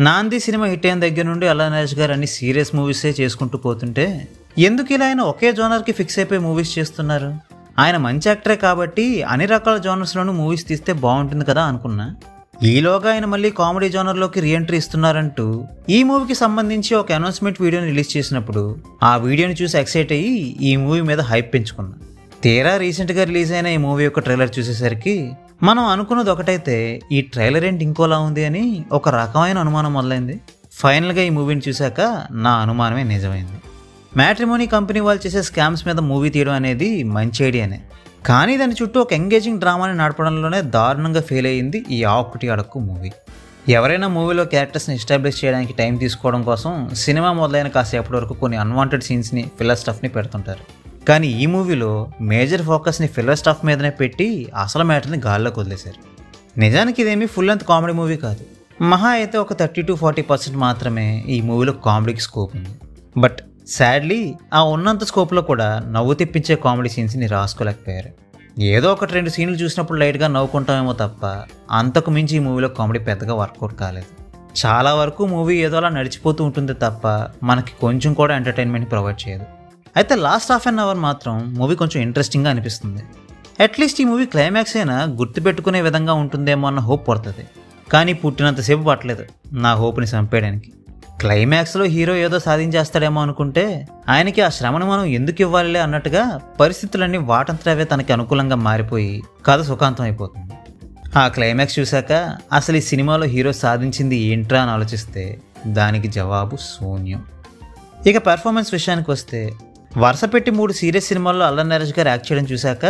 నాంది cinema hit అయిన దగ్గర నుండి అల్లా నరేష్ గారు అన్ని సీరియస్ మూవీసే చేసుకుంటూ పోతుంటే ఎందుకు ఇలా ఆయన ఒకే జోనర్కి ఫిక్స్ అయిపోయి మూవీస్ చేస్తున్నారు? ఆయన మంచి యాక్టరే కాబట్టి అన్ని రకాల జోనర్స్లోనూ మూవీస్ తీస్తే బాగుంటుంది కదా అనుకున్నా. ఈలోగా ఆయన మళ్ళీ కామెడీ జోనర్లోకి రీఎంట్రీ ఇస్తున్నారంటూ ఈ మూవీకి సంబంధించి ఒక అనౌన్స్మెంట్ వీడియోని రిలీజ్ చేసినప్పుడు ఆ వీడియోని చూసి ఎక్సైట్ అయ్యి ఈ మూవీ మీద హైప్ పెంచుకున్నా. తీరా రీసెంట్గా రిలీజ్ అయిన ఈ మూవీ యొక్క ట్రైలర్ చూసేసరికి మనం అనుకున్నది ఒకటైతే ఈ ట్రైలర్ ఏంటి ఇంకోలా ఉంది అని ఒక రకమైన అనుమానం మొదలైంది. ఫైనల్గా ఈ మూవీని చూశాక నా అనుమానమే నిజమైంది. మ్యాట్రిమోనీ కంపెనీ వాళ్ళు చేసే స్కామ్స్ మీద మూవీ తీయడం అనేది మంచి ఐడియానే, కానీ దాని చుట్టూ ఒక ఎంగేజింగ్ డ్రామాని నడపడంలోనే దారుణంగా ఫెయిల్ అయ్యింది ఈ ఆకుటి అడక్కు మూవీ. ఎవరైనా మూవీలో క్యారెక్టర్స్ని ఎస్టాబ్లిష్ చేయడానికి టైం తీసుకోవడం కోసం సినిమా మొదలైన కాసేపటి వరకు కొన్ని అన్వాంటెడ్ సీన్స్ని, ఫిల్లర్ స్టఫ్ని పెడుతుంటారు. కానీ ఈ మూవీలో మేజర్ ఫోకస్ని ఫిల్లర్ స్టఫ్ మీదనే పెట్టి అసలు మ్యాటర్ని గాల్లోకి వదిలేశారు. నిజానికి ఇదేమీ ఫుల్ లెంత్ కామెడీ మూవీ కాదు. మహా అయితే ఒక 30-40% మాత్రమే ఈ మూవీలో కామెడీకి స్కోప్ ఉంది. బట్ సాడ్లీ ఆ ఉన్నంత స్కోప్లో కూడా నవ్వు తెప్పించే కామెడీ సీన్స్ని రాసుకోలేకపోయారు. ఏదో ఒక 2 సీన్లు చూసినప్పుడు లైట్గా నవ్వుకుంటామేమో తప్ప అంతకు మించి ఈ మూవీలో కామెడీ పెద్దగా వర్కౌట్ కాలేదు. చాలా వరకు మూవీ ఏదో అలా నడిచిపోతూ ఉంటుంది తప్ప మనకి కొంచెం కూడా ఎంటర్టైన్మెంట్ ప్రొవైడ్ చేయదు. అయితే లాస్ట్ హాఫ్ అన్ అవర్ మాత్రం మూవీ కొంచెం ఇంట్రెస్టింగ్గా అనిపిస్తుంది. అట్లీస్ట్ ఈ మూవీ క్లైమాక్స్ అయినా గుర్తుపెట్టుకునే విధంగా ఉంటుందేమో అన్న హోప్ పడుతుంది. కానీ పుట్టినంతసేపు పట్టలేదు నా హోప్ని చంపేయడానికి. క్లైమాక్స్లో హీరో ఏదో సాధించేస్తాడేమో అనుకుంటే ఆయనకి ఆ శ్రమను మనం ఎందుకు ఇవ్వాలిలే అన్నట్టుగా పరిస్థితులన్నీ వాటంతటవే తనకి అనుకూలంగా మారిపోయి కథ సుఖాంతం అయిపోతుంది. ఆ క్లైమాక్స్ చూశాక అసలు ఈ సినిమాలో హీరో సాధించింది ఏంట్రా అని ఆలోచిస్తే దానికి జవాబు శూన్యం. ఇక పెర్ఫార్మెన్స్ విషయానికి వస్తే వరుస పెట్టి 3 సీరియస్ సినిమాల్లో అల్లా నరేష్ గారు యాక్ట్ చేయడం చూశాక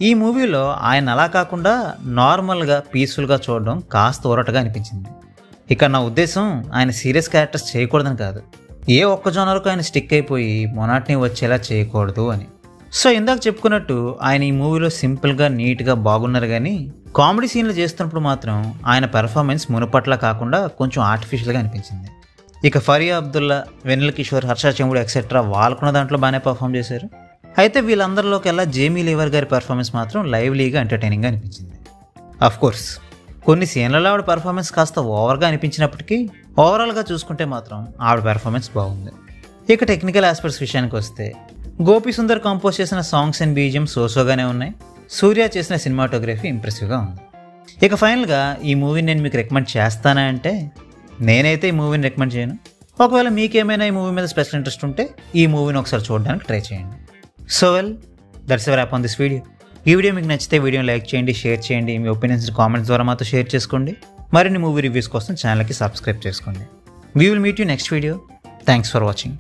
ఈ మూవీలో ఆయన అలా కాకుండా నార్మల్గా పీస్ఫుల్గా చూడడం కాస్త ఊరటగా అనిపించింది. ఇక నా ఉద్దేశం ఆయన సీరియస్ క్యారెక్టర్స్ చేయకూడదని కాదు, ఏ ఒక్క జోనర్కు ఆయన స్టిక్ అయిపోయి మొనాటిని వచ్చేలా చేయకూడదు అని. సో ఇందాక చెప్పుకున్నట్టు ఆయన ఈ మూవీలో సింపుల్గా, నీట్గా బాగున్నారు. కానీ కామెడీ సీన్లు చేస్తున్నప్పుడు మాత్రం ఆయన పెర్ఫార్మెన్స్ మునుపట్లా కాకుండా కొంచెం ఆర్టిఫిషియల్గా అనిపించింది. ఇక ఫరియా అబ్దుల్లా, వెన్నెల కిషోర్, హర్ష చెంబుడు ఎక్సెట్రా వాళ్ళకున్న దాంట్లో బాగానే పర్ఫామ్ చేశారు. అయితే వీళ్ళందరిలోకెల్లా జేమీ లీవర్ గారి పెర్ఫార్మెన్స్ మాత్రం లైవ్లీగా ఎంటర్టైనింగ్గా అనిపించింది. అఫ్కోర్స్ కొన్ని సీన్లలో ఆవిడ పెర్ఫార్మెన్స్ కాస్త ఓవర్గా అనిపించినప్పటికీ ఓవరాల్గా చూసుకుంటే మాత్రం ఆవిడ పెర్ఫార్మెన్స్ బాగుంది. ఇక టెక్నికల్ ఆస్పెక్ట్స్ విషయానికి వస్తే గోపి సుందర్ కంపోజ్ చేసిన సాంగ్స్ అండ్ బీజిఎం సోసోగానే ఉన్నాయి. సూర్య చేసిన సినిమాటోగ్రఫీ ఇంప్రెసివ్గా ఉంది. ఇక ఫైనల్గా ఈ మూవీని నేను మీకు రికమెండ్ చేస్తానా అంటే నేనైతే ఈ మూవీని రికమెండ్ చేయను. ఒకవేళ మీకేమైనా ఈ మూవీ మీద స్పెషల్ ఇంట్రెస్ట్ ఉంటే ఈ మూవీని ఒకసారి చూడడానికి ట్రై చేయండి. So well, that's ever app on this video. ఈ వీడియో మీకు నచ్చితే వీడియోని లైక్ చేయండి, షేర్ చేయండి, మీ ఒపీనియన్స్ కామెంట్స్ ద్వారా మాతో షేర్ చేసుకోండి. మరిన్ని మూవీ రివ్యూస్ కోసం ఛానల్కి సబ్స్క్రైబ్ చేసుకోండి. We will meet you next video. Thanks for watching.